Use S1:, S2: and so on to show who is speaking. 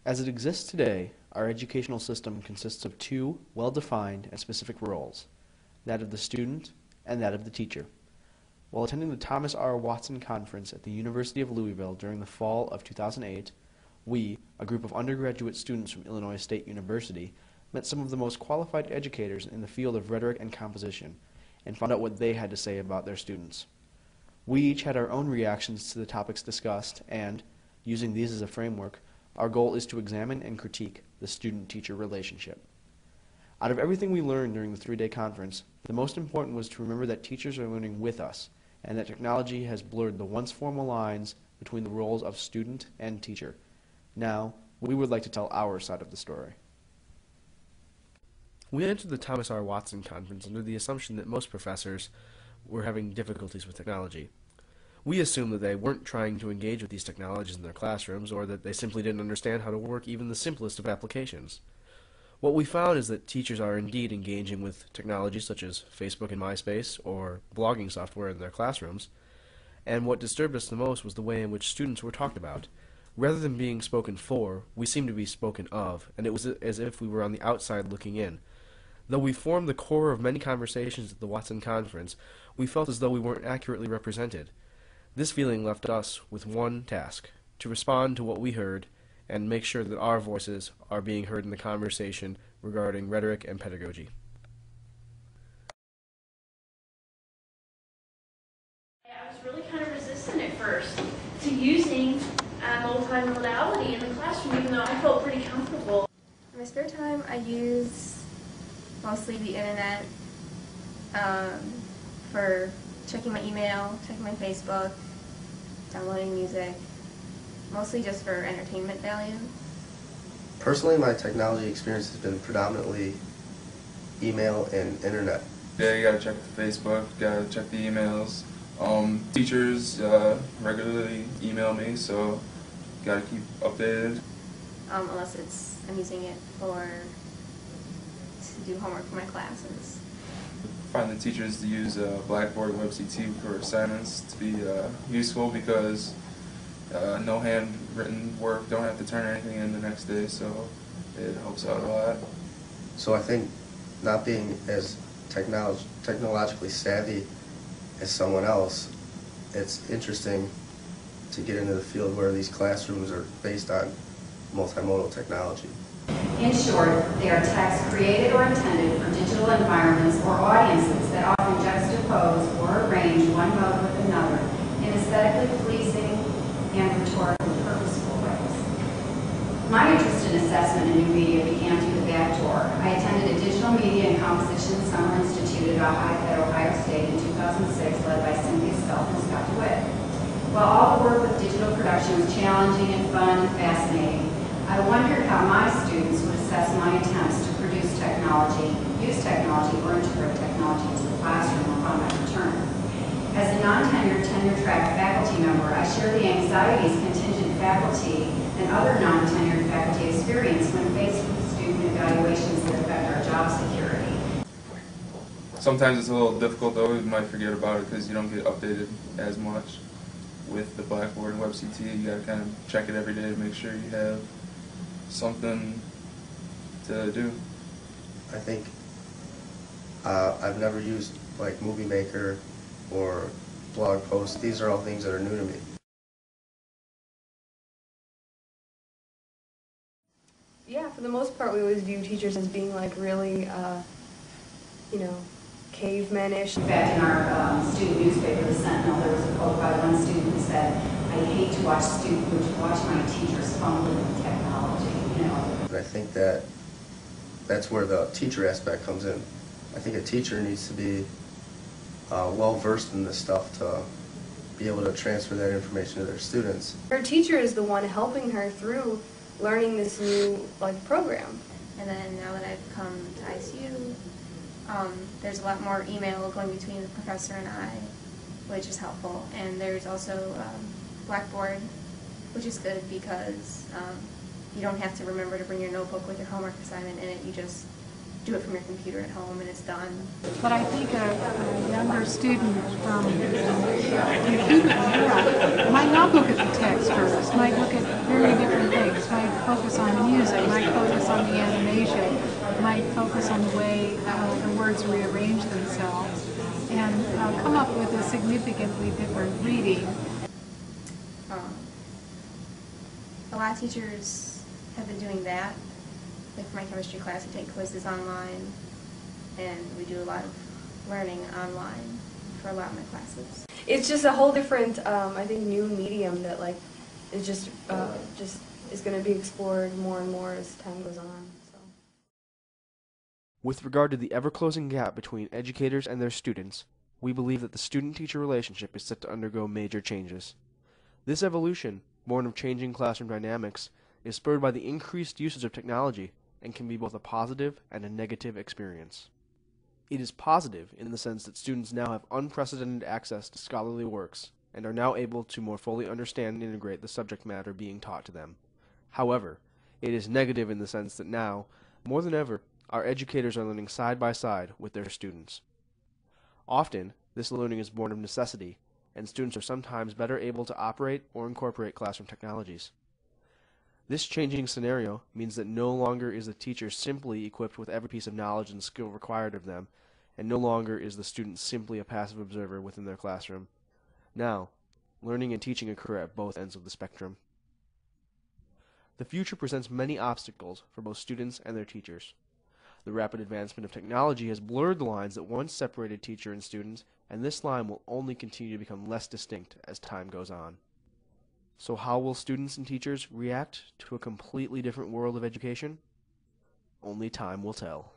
S1: As it exists today, our educational system consists of two well-defined and specific roles, that of the student and that of the teacher. While attending the Thomas R. Watson Conference at the University of Louisville during the fall of 2008, we, a group of undergraduate students from Illinois State University, met some of the most qualified educators in the field of rhetoric and composition, and found out what they had to say about their students. We each had our own reactions to the topics discussed, and, using these as a framework, our goal is to examine and critique the student-teacher relationship. Out of everything we learned during the three-day conference, the most important was to remember that teachers are learning with us, and that technology has blurred the once formal lines between the roles of student and teacher. Now, we would like to tell our side of the story. We entered the Thomas R. Watson Conference under the assumption that most professors were having difficulties with technology. We assumed that they weren't trying to engage with these technologies in their classrooms, or that they simply didn't understand how to work even the simplest of applications. What we found is that teachers are indeed engaging with technologies such as Facebook and MySpace, or blogging software in their classrooms, and what disturbed us the most was the way in which students were talked about. Rather than being spoken for, we seemed to be spoken of, and it was as if we were on the outside looking in. Though we formed the core of many conversations at the Watson Conference, we felt as though we weren't accurately represented. This feeling left us with one task: to respond to what we heard and make sure that our voices are being heard in the conversation regarding rhetoric and pedagogy.
S2: I was really kind of resistant at first to using multimodality in the classroom, even though I felt pretty comfortable.
S3: In my spare time, I use mostly the internet for checking my email, checking my Facebook, downloading music, mostly just for entertainment value.
S4: Personally, my technology experience has been predominantly email and internet.
S5: Yeah, you gotta check the Facebook, gotta check the emails. Teachers regularly email me, so gotta keep updated.
S3: Unless I'm using it to do homework for my classes.
S5: Find the teachers to use Blackboard and WebCT for assignments to be useful, because no handwritten work, don't have to turn anything in the next day, so it helps out a lot.
S4: So I think not being as technologically savvy as someone else, it's interesting to get into the field where these classrooms are based on multimodal technology.
S6: In short, they are texts created or intended for digital environments or audiences that often juxtapose or arrange one mode with another in aesthetically pleasing and rhetorically purposeful ways. My interest in assessment and new media began through the back door. I attended a digital media and composition summer institute at Ohio State in 2006, led by Cynthia Spelt and Scott DeWitt. While all the work with digital production was challenging and fun and fascinating, I wondered how my students would assess my attempts to produce technology, use technology, or integrate technology into the classroom upon my return. As a non-tenured, tenure-track faculty member, I share the anxieties contingent faculty and other non-tenured faculty experience when faced with student evaluations that affect our job security.
S5: Sometimes it's a little difficult though, you might forget about it because you don't get updated as much with the Blackboard and WebCT. You gotta kind of check it every day to make sure you have something to do.
S4: I think I've never used like Movie Maker or blog posts. These are all things that are new to me.
S7: Yeah, for the most part, we always view teachers as being like really, cavemen-ish.
S6: In fact, in our student newspaper, The Sentinel, there was a quote by one student who said, "I hate to watch my teachers fumbling with technology."
S4: And I think that's where the teacher aspect comes in. I think a teacher needs to be well-versed in this stuff to be able to transfer that information to their students.
S7: Her teacher is the one helping her through learning this new program.
S3: And then now that I've come to ICU, there's a lot more email going between the professor and I, which is helpful. And there's also Blackboard, which is good because you don't have to remember to bring your notebook with your homework assignment in it. You just do it from your computer at home and it's done.
S8: But I think a younger student from might not look at the text first, might look at very different things, might focus on focus on the way the words rearrange themselves and come up with a significantly different reading.
S3: A lot of teachers have been doing that. Like for my chemistry class, I take quizzes online, and we do a lot of learning online for a lot of my classes.
S7: It's just a whole different, I think, new medium that like is just is going to be explored more and more as time goes on. So.
S1: With regard to the ever-closing gap between educators and their students, we believe that the student-teacher relationship is set to undergo major changes. This evolution, born of changing classroom dynamics, is spurred by the increased usage of technology and can be both a positive and a negative experience. It is positive in the sense that students now have unprecedented access to scholarly works and are now able to more fully understand and integrate the subject matter being taught to them. However, it is negative in the sense that now, more than ever, our educators are learning side by side with their students. Often, this learning is born of necessity, and students are sometimes better able to operate or incorporate classroom technologies. This changing scenario means that no longer is the teacher simply equipped with every piece of knowledge and skill required of them, and no longer is the student simply a passive observer within their classroom. Now, learning and teaching occur at both ends of the spectrum. The future presents many obstacles for both students and their teachers. The rapid advancement of technology has blurred the lines that once separated teacher and student, and this line will only continue to become less distinct as time goes on. So how will students and teachers react to a completely different world of education? Only time will tell.